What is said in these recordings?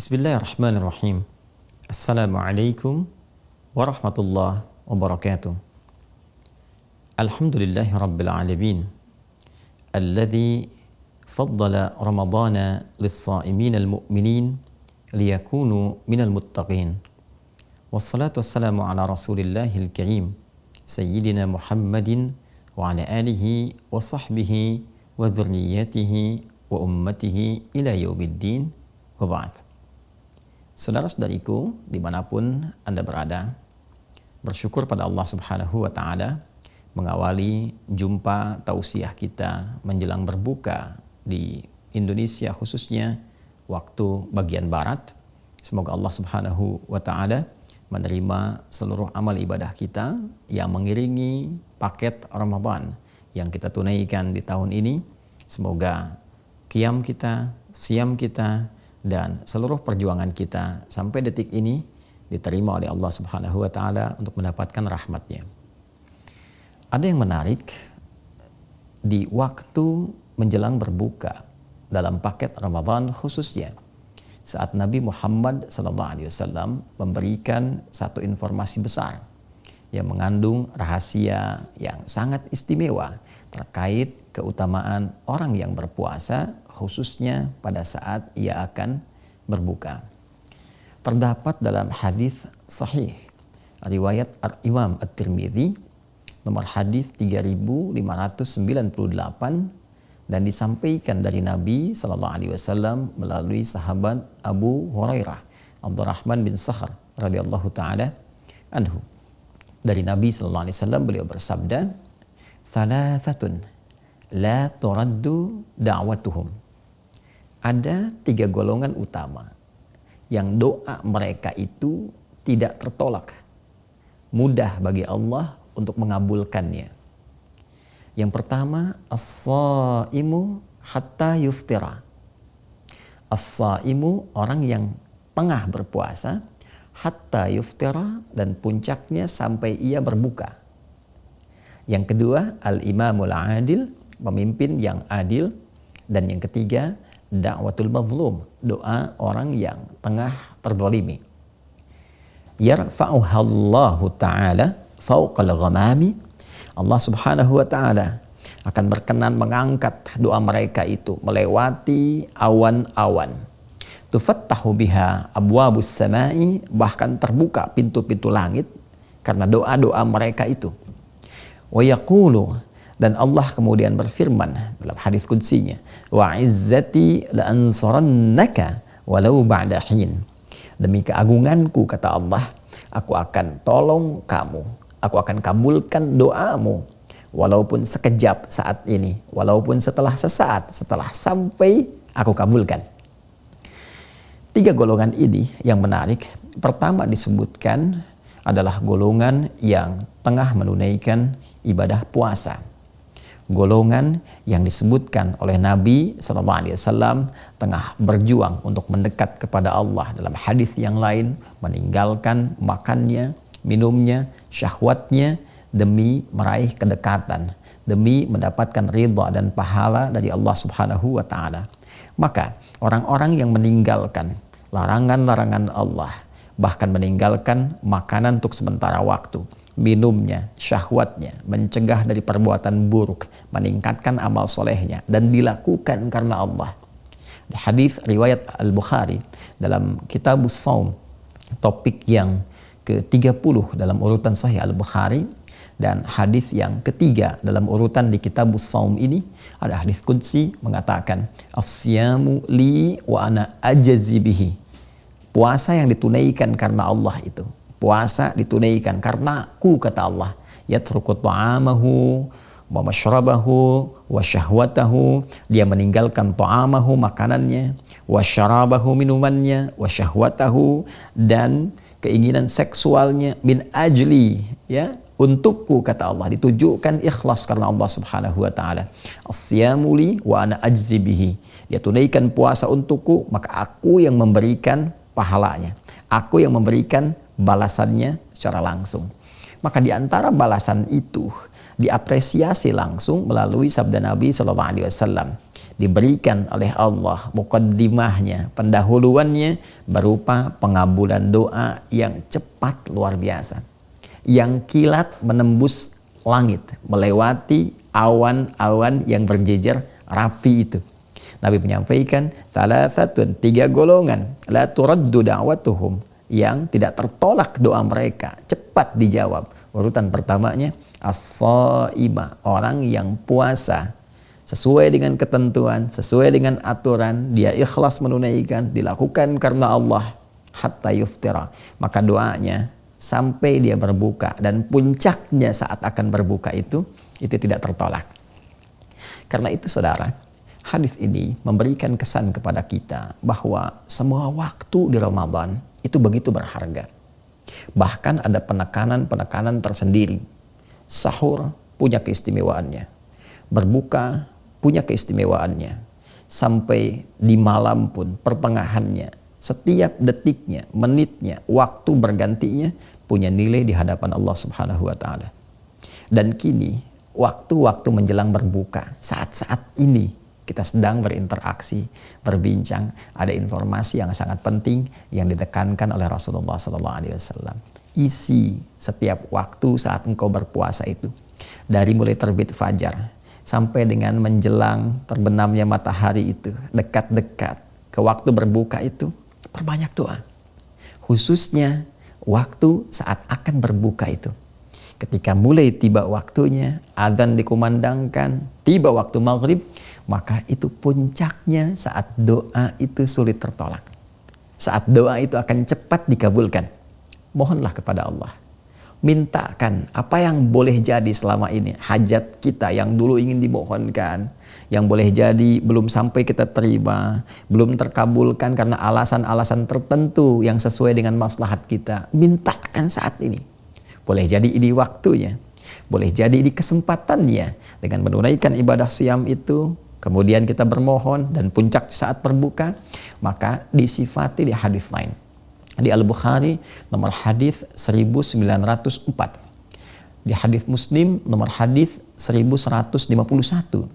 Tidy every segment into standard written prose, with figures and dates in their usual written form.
Bismillahirrahmanirrahim. Assalamualaikum warahmatullahi wabarakatuh. Alhamdulillahi rabbil alamin. Alladhi faddala ramadana lis-sa'imin al-mu'minin liyakunu minal muttaqin. Wassalatu wassalamu ala rasulillahil karim Sayyidina Muhammadin wa ala alihi wa sahbihi wa dhurriyyatihi wa ummatihi ila yaumiddin wa ba'd. Saudara-saudariku dimanapun Anda berada, bersyukur pada Allah Subhanahu wa Ta'ala mengawali jumpa tausiah kita menjelang berbuka di Indonesia, khususnya waktu bagian barat. Semoga Allah Subhanahu wa Ta'ala menerima seluruh amal ibadah kita yang mengiringi paket Ramadan yang kita tunaikan di tahun ini. Semoga qiyam kita, siyam kita, dan seluruh perjuangan kita sampai detik ini diterima oleh Allah Subhanahu wa Ta'ala untuk mendapatkan rahmatnya. Ada yang menarik di waktu menjelang berbuka dalam paket Ramadan, khususnya saat Nabi Muhammad SAW memberikan satu informasi besar yang mengandung rahasia yang sangat istimewa terkait keutamaan orang yang berpuasa, khususnya pada saat ia akan berbuka. Terdapat dalam hadis sahih riwayat Imam At-Tirmidzi nomor hadis 3598 dan disampaikan dari Nabi SAW melalui sahabat Abu Hurairah Abdurrahman bin Sakhr radhiyallahu taala anhu. Dari Nabi SAW beliau bersabda, "Thalathatun la turaddu da'watuhum." Ada 3 golongan utama yang doa mereka itu tidak tertolak, mudah bagi Allah untuk mengabulkannya. Yang pertama, as-shaimu hatta yuftira. As-shaimu, orang yang tengah berpuasa, hatta yuftira, dan puncaknya sampai ia berbuka. Yang kedua, al-imamul adil, pemimpin yang adil. Dan yang ketiga, da'watul mazlum, doa orang yang tengah terzalimi. Yarfa'uhallahu ta'ala fauqal ghamami. Allah Subhanahu wa Ta'ala akan berkenan mengangkat doa mereka itu melewati awan-awan. Tufattahu biha abwabus samai, bahkan terbuka pintu-pintu langit karena doa-doa mereka itu. Wa yaqulu, dan Allah kemudian berfirman dalam hadis qudsinya, wa izzati la ansurannaka walau ba'da hin. Demi keagunganku, kata Allah, aku akan tolong kamu, aku akan kabulkan doamu walaupun sekejap saat ini, walaupun setelah sesaat, setelah sampai aku kabulkan. 3 golongan ini yang menarik. Pertama disebutkan adalah golongan yang tengah menunaikan ibadah puasa. Golongan yang disebutkan oleh Nabi SAW tengah berjuang untuk mendekat kepada Allah. Dalam hadis yang lain, meninggalkan makannya, minumnya, syahwatnya demi meraih kedekatan, demi mendapatkan ridha dan pahala dari Allah Subhanahu wa Ta'ala. Maka orang-orang yang meninggalkan larangan-larangan Allah, bahkan meninggalkan makanan untuk sementara waktu, minumnya, syahwatnya, mencegah dari perbuatan buruk, meningkatkan amal solehnya, dan dilakukan karena Allah. Hadis riwayat Al-Bukhari dalam Kitabus Shaum, topik yang ke-30 dalam urutan Sahih Al-Bukhari, dan hadis yang ketiga dalam urutan di Kitabus Shaum ini ada hadis qudsi mengatakan, "As-siyamu li wa ana ajzi bihi." Puasa yang ditunaikan karena Allah itu, puasa ditunaikan karena aku, kata Allah. Yatruku ta'amahu wa mashrabahu wa syahwatahu, dia meninggalkan ta'amahu, makanannya, wa syarabahu, minumannya, wa syahwatahu, dan keinginan seksualnya, min ajli, ya, untukku, kata Allah, ditujukan ikhlas karena Allah Subhanahu wa Ta'ala. As-siyamu li wa ana ajzi bihi, dia tunaikan puasa untukku, maka aku yang memberikan pahalanya, aku yang memberikan balasannya secara langsung. Maka di antara balasan itu diapresiasi langsung melalui sabda Nabi SAW diberikan oleh Allah muqaddimahnya, pendahuluannya berupa pengabulan doa yang cepat luar biasa, yang kilat menembus langit, melewati awan-awan yang berjejer rapi itu. Nabi menyampaikan thalathatun, 3 golongan, la turaddu da'watuhum, yang tidak tertolak doa mereka, cepat dijawab. Urutan pertamanya as-shaima, orang yang puasa sesuai dengan ketentuan, sesuai dengan aturan, dia ikhlas menunaikan, dilakukan karena Allah, hatta yuftira, maka doanya sampai dia berbuka, dan puncaknya saat akan berbuka itu tidak tertolak. Karena itu saudara, hadis ini memberikan kesan kepada kita bahwa semua waktu di Ramadan itu begitu berharga. Bahkan ada penekanan tersendiri. Sahur punya keistimewaannya, berbuka punya keistimewaannya, sampai di malam pun pertengahannya, setiap detiknya, menitnya, waktu bergantinya punya nilai di hadapan Allah Subhanahu wa taala. Dan kini waktu-waktu menjelang berbuka, saat-saat ini kita sedang berinteraksi, berbincang, ada informasi yang sangat penting yang ditekankan oleh Rasulullah SAW. Isi setiap waktu saat engkau berpuasa itu, dari mulai terbit fajar sampai dengan menjelang terbenamnya matahari itu, dekat-dekat ke waktu berbuka itu, perbanyak doa. Khususnya waktu saat akan berbuka itu. Ketika mulai tiba waktunya, azan dikumandangkan, tiba waktu maghrib, maka itu puncaknya saat doa itu sulit tertolak. Saat doa itu akan cepat dikabulkan. Mohonlah kepada Allah. Mintakan apa yang boleh jadi selama ini. Hajat kita yang dulu ingin dimohonkan, yang boleh jadi belum sampai kita terima, belum terkabulkan karena alasan-alasan tertentu yang sesuai dengan maslahat kita. Mintakan saat ini. Boleh jadi ini waktunya, boleh jadi ini kesempatannya. Dengan menunaikan ibadah siam itu, kemudian kita bermohon, dan puncak saat berbuka, maka disifati di hadis lain. Di Al-Bukhari nomor hadis 1904. Di hadis Muslim nomor hadis 1151.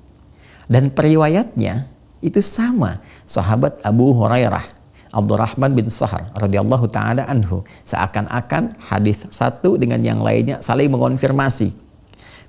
Dan periwayatnya itu sama. Sahabat Abu Hurairah, Abdurrahman bin Sahar radhiyallahu taala anhu, seakan-akan hadis satu dengan yang lainnya saling mengonfirmasi.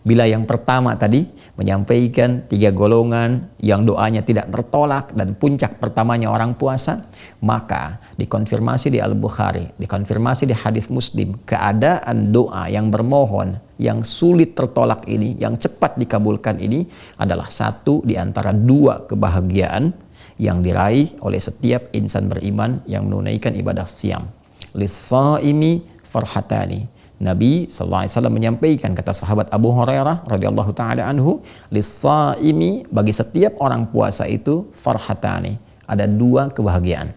Bila yang pertama tadi menyampaikan 3 golongan yang doanya tidak tertolak dan puncak pertamanya orang puasa, maka dikonfirmasi di Al-Bukhari, dikonfirmasi di hadis Muslim, keadaan doa yang bermohon yang sulit tertolak ini, yang cepat dikabulkan ini adalah satu di antara 2 kebahagiaan yang diraih oleh setiap insan beriman yang menunaikan ibadah siam. Lis-shaimi farhatani. Nabi SAW menyampaikan, kata sahabat Abu Hurairah radhiyallahu taala anhu, lis-shaimi, bagi setiap orang puasa itu farhatani, ada 2 kebahagiaan.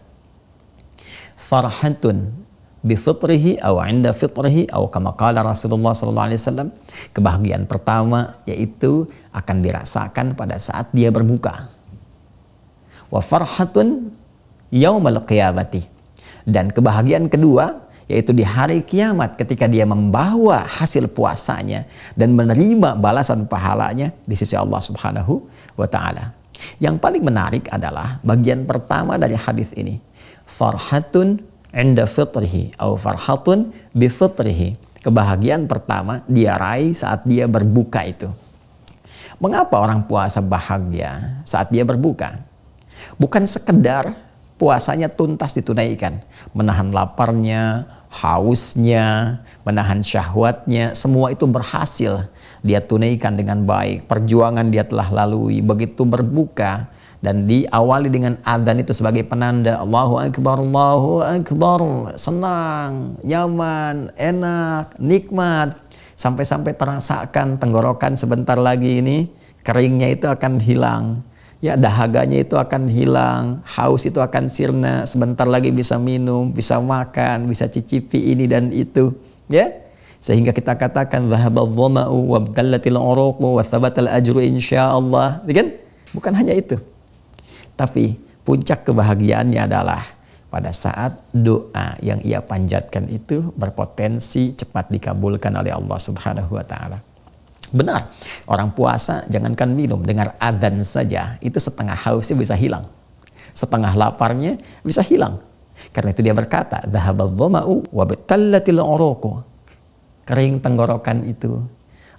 Farhatun bi fitrihi aw 'inda fitrihi aw kama qala Rasulullah SAW. Kebahagiaan pertama yaitu akan dirasakan pada saat dia berbuka. Wa farhatun yaumal qiyamati. Dan kebahagiaan kedua yaitu di hari kiamat ketika dia membawa hasil puasanya dan menerima balasan pahalanya di sisi Allah Subhanahu wa taala. Yang paling menarik adalah bagian pertama dari hadis ini. Farhatun 'inda fitrihi atau farhatun bi fitrihi. Kebahagiaan pertama dia raih saat dia berbuka itu. Mengapa orang puasa bahagia saat dia berbuka? Bukan sekedar puasanya tuntas ditunaikan, menahan laparnya, hausnya, menahan syahwatnya, semua itu berhasil dia tunaikan dengan baik. Perjuangan dia telah lalui. Begitu berbuka dan diawali dengan adzan itu sebagai penanda Allahu Akbar, Allahu Akbar, senang, nyaman, enak, nikmat, sampai-sampai terasakan tenggorokan sebentar lagi ini keringnya itu akan hilang. Ya, dahaganya itu akan hilang, haus itu akan sirna, sebentar lagi bisa minum, bisa makan, bisa cicipi ini dan itu, ya. Sehingga kita katakan dhahabadh dhama'u wabtallatil uruqu wa thabatal ajru insyaallah, kan? Bukan hanya itu. Tapi puncak kebahagiaannya adalah pada saat doa yang ia panjatkan itu berpotensi cepat dikabulkan oleh Allah Subhanahu wa taala. Benar, orang puasa jangankan minum, dengar adzan saja, itu setengah hausnya bisa hilang. Setengah laparnya bisa hilang. Karena itu dia berkata, "Dhahabadh dhama'u wa batallatil uruqu." Kering tenggorokan itu,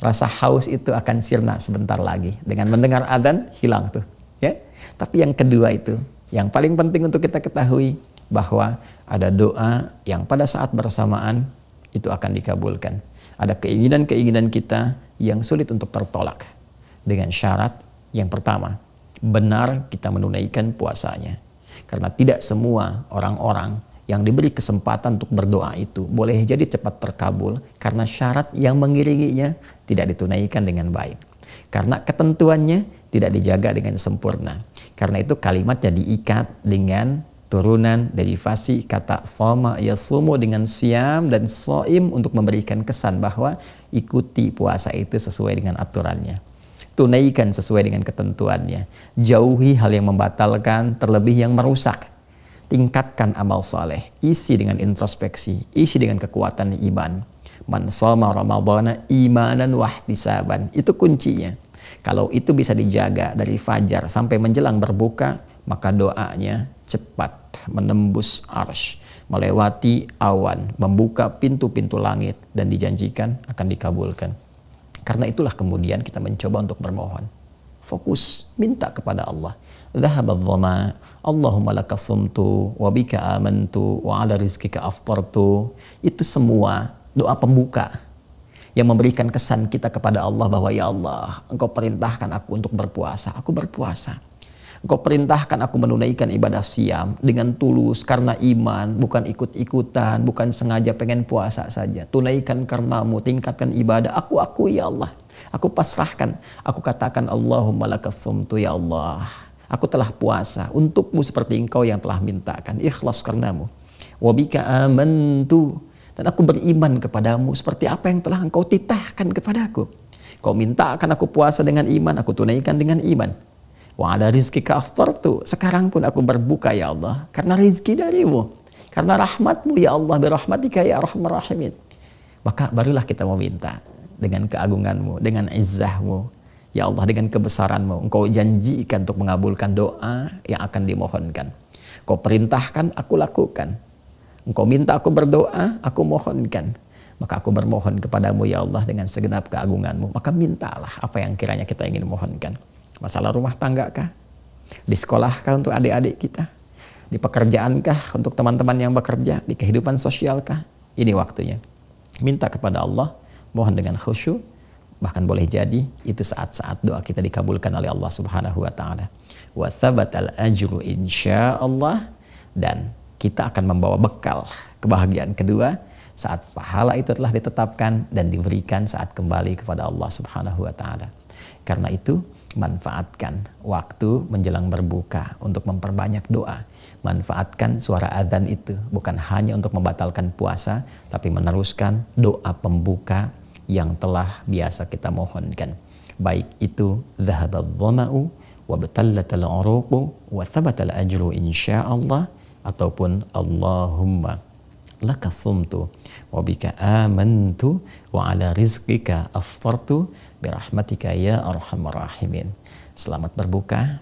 rasa haus itu akan sirna sebentar lagi. Dengan mendengar adzan, hilang tuh. Ya. Tapi yang kedua itu, yang paling penting untuk kita ketahui, bahwa ada doa yang pada saat bersamaan itu akan dikabulkan. Ada keinginan-keinginan kita yang sulit untuk tertolak. Dengan syarat yang pertama, benar kita menunaikan puasanya. Karena tidak semua orang-orang yang diberi kesempatan untuk berdoa itu boleh jadi cepat terkabul karena syarat yang mengiringinya tidak ditunaikan dengan baik. Karena ketentuannya tidak dijaga dengan sempurna. Karena itu kalimatnya diikat dengan turunan derivasi kata soma yasumu dengan siam dan soim untuk memberikan kesan bahwa ikuti puasa itu sesuai dengan aturannya. Tunaikan sesuai dengan ketentuannya. Jauhi hal yang membatalkan, terlebih yang merusak. Tingkatkan amal saleh, isi dengan introspeksi, isi dengan kekuatan iman. Man shoma ramadhana imanan wahtisaban. Itu kuncinya. Kalau itu bisa dijaga dari fajar sampai menjelang berbuka, maka doanya cepat menembus arsy, melewati awan, membuka pintu-pintu langit, dan dijanjikan akan dikabulkan. Karena itulah kemudian kita mencoba untuk bermohon. Fokus, minta kepada Allah. Dhahabadh dhama, Allahumma laka sumtu, wa bika amantu, wa ala rizkika aftartu. Itu semua doa pembuka yang memberikan kesan kita kepada Allah bahwa ya Allah, Engkau perintahkan aku untuk berpuasa. Aku berpuasa. Engkau perintahkan aku menunaikan ibadah siam dengan tulus karena iman, bukan ikut-ikutan, bukan sengaja pengen puasa saja. Tunaikan karenamu, tingkatkan ibadah. Aku akui ya Allah. Aku pasrahkan. Aku katakan Allahumma lakas sumtu ya Allah. Aku telah puasa untukmu seperti engkau yang telah mintakan. Ikhlas karenamu. Wabika amantu. Dan aku beriman kepadamu seperti apa yang telah engkau titahkan kepadaku. Kau minta akan aku puasa dengan iman, aku tunaikan dengan iman. Wa ala rizkika aftartu. Sekarang pun aku berbuka ya Allah. Karena rizki darimu. Karena rahmatmu ya Allah. Birahmatika ya arhamar rahimin. Maka barulah kita meminta. Dengan keagunganmu. Dengan izzahmu. Ya Allah, dengan kebesaranmu. Engkau janjikan untuk mengabulkan doa yang akan dimohonkan. Kau perintahkan, aku lakukan. Engkau minta aku berdoa, aku mohonkan. Maka aku bermohon kepadamu ya Allah dengan segenap keagunganmu. Maka mintalah apa yang kiranya kita ingin mohonkan. Masalah rumah tangga kah? Di sekolah kah untuk adik-adik kita? Di pekerjaan kah untuk teman-teman yang bekerja? Di kehidupan sosial kah? Ini waktunya. Minta kepada Allah, mohon dengan khusyuk. Bahkan boleh jadi itu saat-saat doa kita dikabulkan oleh Allah Subhanahu wa taala. Wa tsabatal ajru insyaallah, dan kita akan membawa bekal kebahagiaan kedua saat pahala itu telah ditetapkan dan diberikan saat kembali kepada Allah Subhanahu wa taala. Karena itu manfaatkan waktu menjelang berbuka untuk memperbanyak doa. Manfaatkan suara adzan itu bukan hanya untuk membatalkan puasa, tapi meneruskan doa pembuka yang telah biasa kita mohonkan. Baik itu dhahabadh dhama'u wa batallatal uruqu wa thabatal ajru insyaallah, ataupun Allahumma laka sumtu wa bika amantu wa ala rizqika aftartu birahmatika ya arhamar rahimin. Selamat berbuka.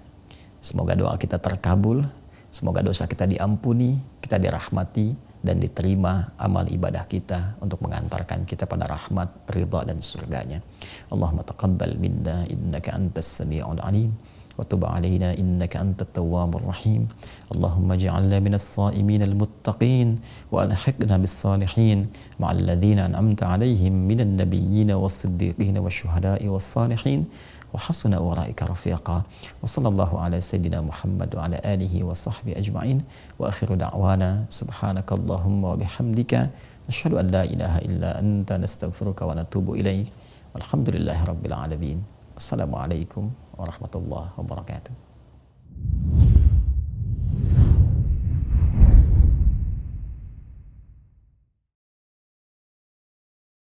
Semoga doa kita terkabul, semoga dosa kita diampuni, kita dirahmati dan diterima amal ibadah kita untuk mengantarkan kita pada rahmat, ridha dan surganya. Allahumma taqabbal minna innaka antas sami'ul alim wa tub 'alaina innaka antat tawwabur rahim. Allahumma ij'alna minas sha'imin al-muttaqin wa alhiqna bis salihin ma'al ladzina an'amta 'alaihim minan nabiyyin was-siddiqin wasyuhada'i was-salihin wa hasuna ulaika rafiqa. Wa sallallahu ala sayyidina Muhammad wa ala alihi wa sahbihi ajma'in. Wa akhiru da'wana subhanakallahumma wa bihamdika nashhadu an la ilaha illa anta nastaghfiruka wa natubu ilaik. Walhamdulillahi rabbil alamin. Assalamualaikum warahmatullahi wabarakatuh.